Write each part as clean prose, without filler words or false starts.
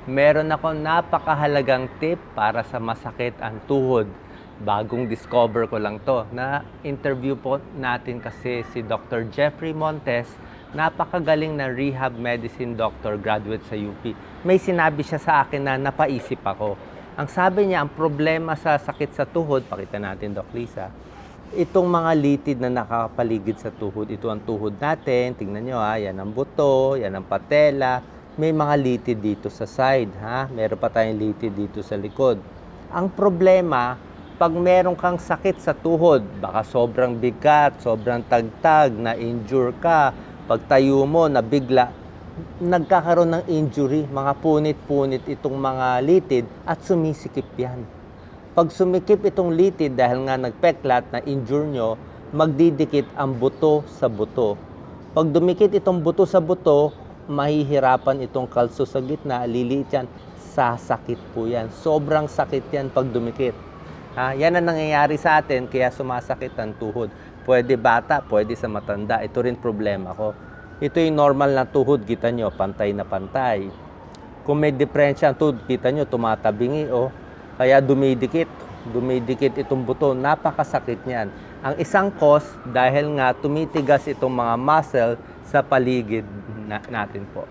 Meron ako napakahalagang tip para sa masakit ang tuhod. Bagong discover ko lang to. Na-interview po natin kasi si Dr. Jeffrey Montes, napakagaling na rehab medicine doctor, graduate sa UP. May sinabi siya sa akin na napaisip ako. Ang sabi niya, ang problema sa sakit sa tuhod, pakita natin Doc Lisa, itong mga litid na nakapaligid sa tuhod, ito ang tuhod natin, tingnan nyo ha, yan ang buto, yan ang patela, may mga litid dito sa side ha, meron pa tayong litid dito sa likod. Ang problema, pag meron kang sakit sa tuhod, baka sobrang bigat, sobrang tagtag, na-injure ka, pag tayo mo, nabigla, nagkakaroon ng injury, mga punit-punit itong mga litid at sumisikip yan. Pag sumikip itong litid dahil nga nagpeklat na injure nyo, magdidikit ang buto sa buto. Pag dumikit itong buto sa buto, mahihirapan itong kalso sa gitna, liliit yan, sasakit po yan. Sobrang sakit yan pag dumikit. Yan ang nangyayari sa atin, kaya sumasakit ang tuhod. Pwede bata, pwede sa matanda. Ito rin problema ko. Ito yung normal na tuhod, kita nyo, pantay na pantay. Kung may diferensya ang tuhod, kita nyo, tumatabingi, oh. Kaya dumidikit itong buto, napakasakit niyan. Ang isang cause, dahil nga tumitigas itong mga muscle sa paligid natin po.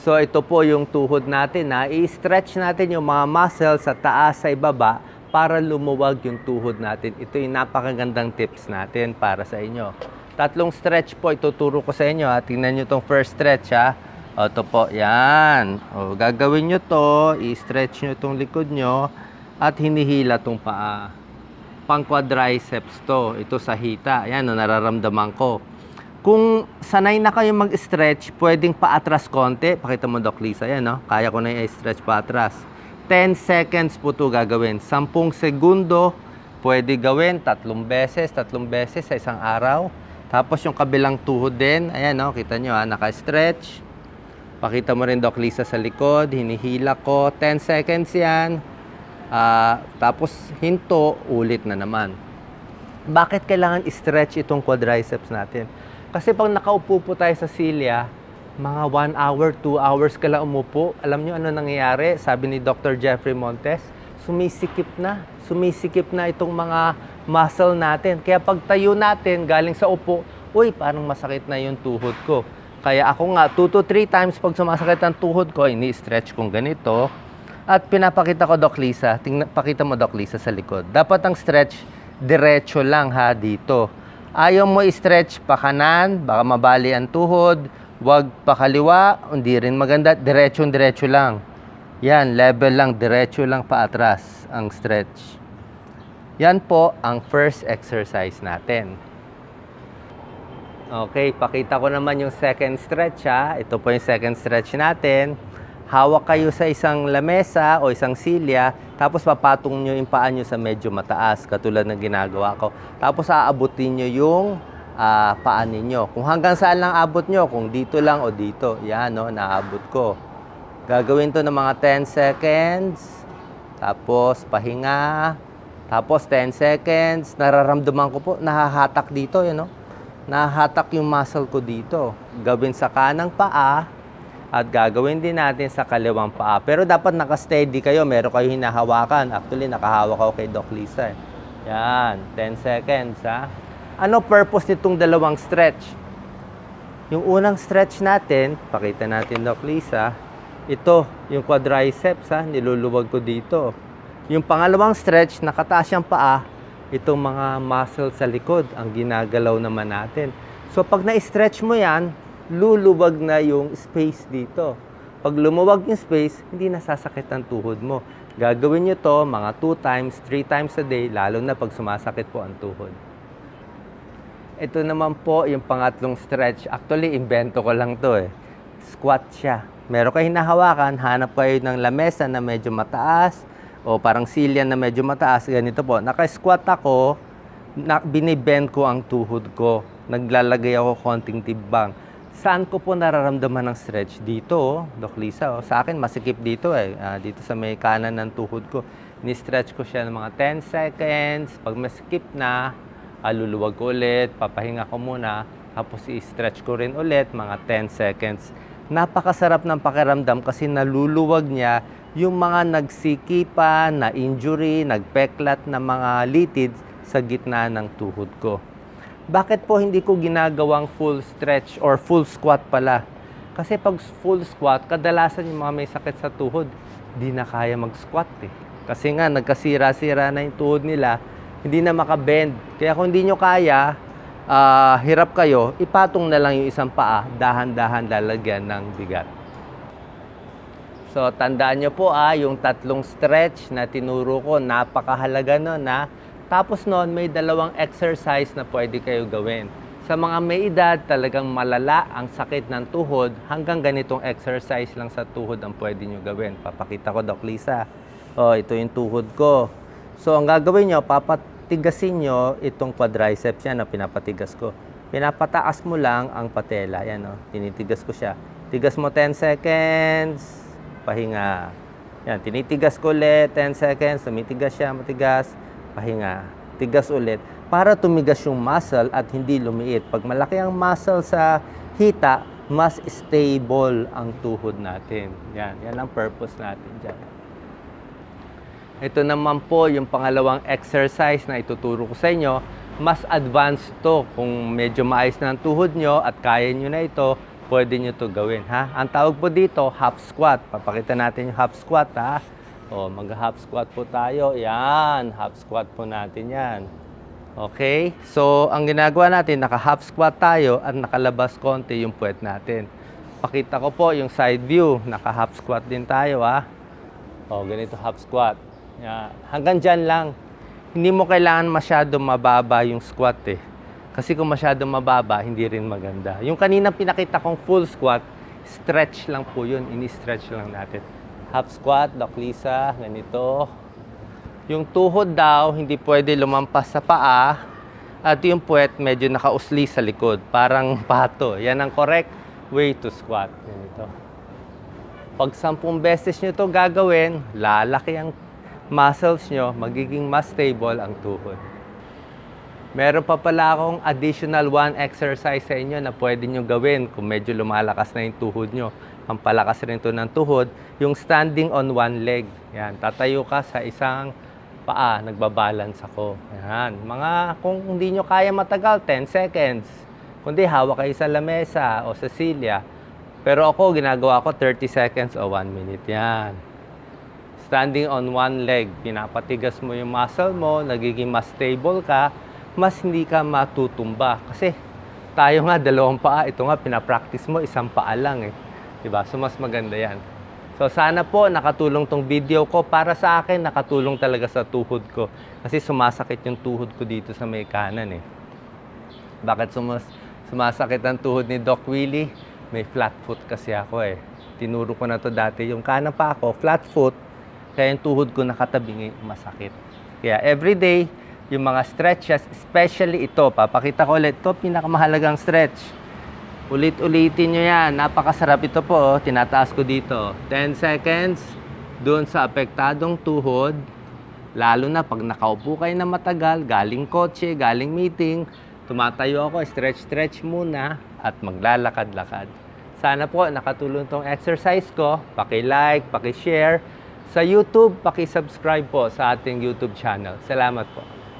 So ito po yung tuhod natin, i-stretch natin yung mga muscle sa taas, sa ibaba, para lumuwag yung tuhod natin. Ito yung napakagandang tips natin para sa inyo. Tatlong stretch po ituturo ko sa inyo. Tingnan nyo itong first stretch ha. O, ito po, yan. O, gagawin nyo to, i-stretch nyo itong likod nyo, at hinihila itong paa. Pang quadriceps to. Ito sa hita. Yan, nararamdaman ko. Kung sanay na kayo mag-stretch, pwedeng paatras konti. Pakita mo, Doc Lisa, yan, no? Kaya ko na i-stretch paatras. 10 seconds po ito gagawin. 10 segundo, pwede gawin 3 beses sa isang araw. Tapos yung kabilang tuhod din, ayan, no? Kita nyo, naka-stretch. Pakita mo rin, Doc Lisa, sa likod. Hinihila ko. 10 seconds yan. Tapos, hinto, ulit na naman. Bakit kailangan i-stretch itong quadriceps natin? Kasi pag nakaupo po tayo sa silya, mga 1 hour, 2 hours ka lang umupo. Alam nyo ano nangyayari? Sabi ni Dr. Jeffrey Montes, sumisikip na itong mga muscle natin. Kaya pag tayo natin, galing sa upo, uy, parang masakit na yung tuhod ko. Kaya ako nga, 2 to 3 times pag sumasakit ang tuhod ko, ini-stretch kong ganito. At pinapakita ko, Doc Lisa, pakita mo, Doc Lisa, sa likod. Dapat ang stretch, diretso lang ha, dito. Ayaw mo i-stretch pa kanan, baka mabali ang tuhod. Huwag pa kaliwa, hindi rin maganda. Diretso lang. Yan, level lang, diretso lang pa atras ang stretch. Yan po ang first exercise natin. Okay, pakita ko naman yung second stretch ha. Ito po yung second stretch natin. Hawak kayo sa isang lamesa o isang silya, tapos papatong nyo yung paa nyo sa medyo mataas, katulad ng ginagawa ko. Tapos aabutin nyo yung paa ninyo. Kung hanggang saan lang abot nyo, kung dito lang o dito. Yan, no, naabot ko. Gagawin to ng mga 10 seconds. Tapos pahinga. Tapos 10 seconds. Nararamdaman ko po, nahahatak dito, yun, no? Nahahatak yung muscle ko dito. Gawin sa kanang paa at gagawin din natin sa kaliwang paa. Pero dapat naka-steady kayo. Meron kayo hinahawakan. Actually, nakahawak ako kay Doc Lisa. Yan, 10 seconds ha. Ano purpose nitong dalawang stretch? Yung unang stretch natin, pakita natin Doc Lisa, ito, yung quadriceps ha, niluluwag ko dito. Yung pangalawang stretch, nakataas yung paa, itong mga muscle sa likod, ang ginagalaw naman natin. So, pag na-stretch mo yan, luluwag na yung space dito. Pag lumuwag yung space, hindi nasasakit ang tuhod mo. Gagawin nyo to mga 2 times, 3 times a day, lalo na pag sumasakit po ang tuhod. Ito naman po yung pangatlong stretch. Actually, invento ko lang to eh. Squat siya. Meron kayo hinahawakan, hanap kayo ng lamesa na medyo mataas, o parang silya na medyo mataas, ganito po. Naka-squat ako, binibend ko ang tuhod ko. Naglalagay ako konting timbang. Saan ko po nararamdaman ng stretch? Dito, Doc Lisa. Sa akin, masikip dito eh. Dito sa may kanan ng tuhod ko. Ni-stretch ko siya ng mga 10 seconds. Pag masikip na, luluwag ko ulit, papahinga ko muna. Tapos i-stretch ko rin ulit, mga 10 seconds. Napakasarap ng pakiramdam kasi naluluwag niya yung mga nagsikipan, na injury, nagpeklat na mga litid sa gitna ng tuhod ko. Bakit po hindi ko ginagawang full stretch or full squat pala? Kasi pag full squat, kadalasan yung mga may sakit sa tuhod, di na kaya mag-squat eh. Kasi nga, nagkasira-sira na yung tuhod nila, hindi na makabend. Kaya kung hindi nyo kaya, hirap kayo, ipatong na lang yung isang paa, dahan-dahan lalagyan ng bigat. So, tandaan nyo po yung 3 stretch na tinuro ko, napakahalaga nun na. Tapos noon, may 2 exercise na pwede kayo gawin. Sa mga may edad, talagang malala ang sakit ng tuhod, hanggang ganitong exercise lang sa tuhod ang pwede nyo gawin. Papakita ko, Doc Lisa. Ito yung tuhod ko. So, ang gagawin nyo, papatigasin nyo itong quadriceps yan na pinapatigas ko. Pinapataas mo lang ang patela. Yan, tinitigas ko siya. Tigas mo 10 seconds, pahinga. Yan, tinitigas ko ulit, 10 seconds, tumitigas siya, matigas, pahinga. Tigas ulit para tumigas yung muscle at hindi lumiit. Pag malaki ang muscle sa hita, mas stable ang tuhod natin. Yan ang purpose natin dyan. Ito naman po yung pangalawang exercise na ituturo ko sa inyo. Mas advanced to. Kung medyo maayos na ang tuhod nyo at kaya nyo na ito, pwede nyo to gawin. Ang tawag po dito, half squat. Papakita natin yung half squat. Mag-half squat po tayo. Yan, half squat po natin yan. Okay? So, ang ginagawa natin, naka-half squat tayo at nakalabas konti yung puwet natin. Pakita ko po yung side view. Naka-half squat din tayo, ganito half squat. Yan. Hanggang dyan lang. Hindi mo kailangan masyado mababa yung squat eh. Kasi kung masyado mababa, hindi rin maganda. Yung kanina pinakita kong full squat, stretch lang po yun. Ini-stretch lang natin. Half squat, Doc Lisa, ganito. Yung tuhod daw, hindi pwede lumampas sa paa. At yung puwet, medyo nakausli sa likod. Parang pato. Yan ang correct way to squat. Ganito. Pag 10 beses nyo to gagawin, lalaki ang muscles nyo, magiging mas stable ang tuhod. Meron pa pala akong additional 1 exercise sa inyo na pwede nyo gawin kung medyo lumalakas na yung tuhod nyo. Pampalakas rin ito ng tuhod, yung standing on 1 leg. Yan, tatayo ka sa isang paa, nagbabalance ako. Yan, kung hindi nyo kaya matagal, 10 seconds. Kundi hawak kayo sa lamesa o sa silya. Pero ako, ginagawa ko 30 seconds o 1 minute. Yan. Standing on 1 leg, pinapatigas mo yung muscle mo, nagiging mas stable ka, mas hindi ka matutumba. Kasi tayo nga, 2 paa, ito nga, pinapractice mo, 1 paa lang eh. Diba? So, mas maganda yan. So, sana po nakatulong tong video ko. Para sa akin, nakatulong talaga sa tuhod ko. Kasi sumasakit yung tuhod ko dito sa may kanan eh. Bakit sumasakit ang tuhod ni Doc Willie? May flat foot kasi ako eh. Tinuro ko na to dati. Yung kanan pa ako, flat foot. Kaya yung tuhod ko nakatabingi, masakit. Kaya everyday, yung mga stretches, especially ito, papakita ko ulit, ito pinakamahalagang stretch. Ulit-ulitin nyo yan. Napakasarap ito po. Tinataas ko dito. 10 seconds doon sa apektadong tuhod. Lalo na pag nakaupo kayo na matagal, galing kotse, galing meeting, tumatayo ako, stretch muna at maglalakad-lakad. Sana po nakatulong tong exercise ko. Paki-like, paki-share. Sa YouTube, paki-subscribe po sa ating YouTube channel. Salamat po.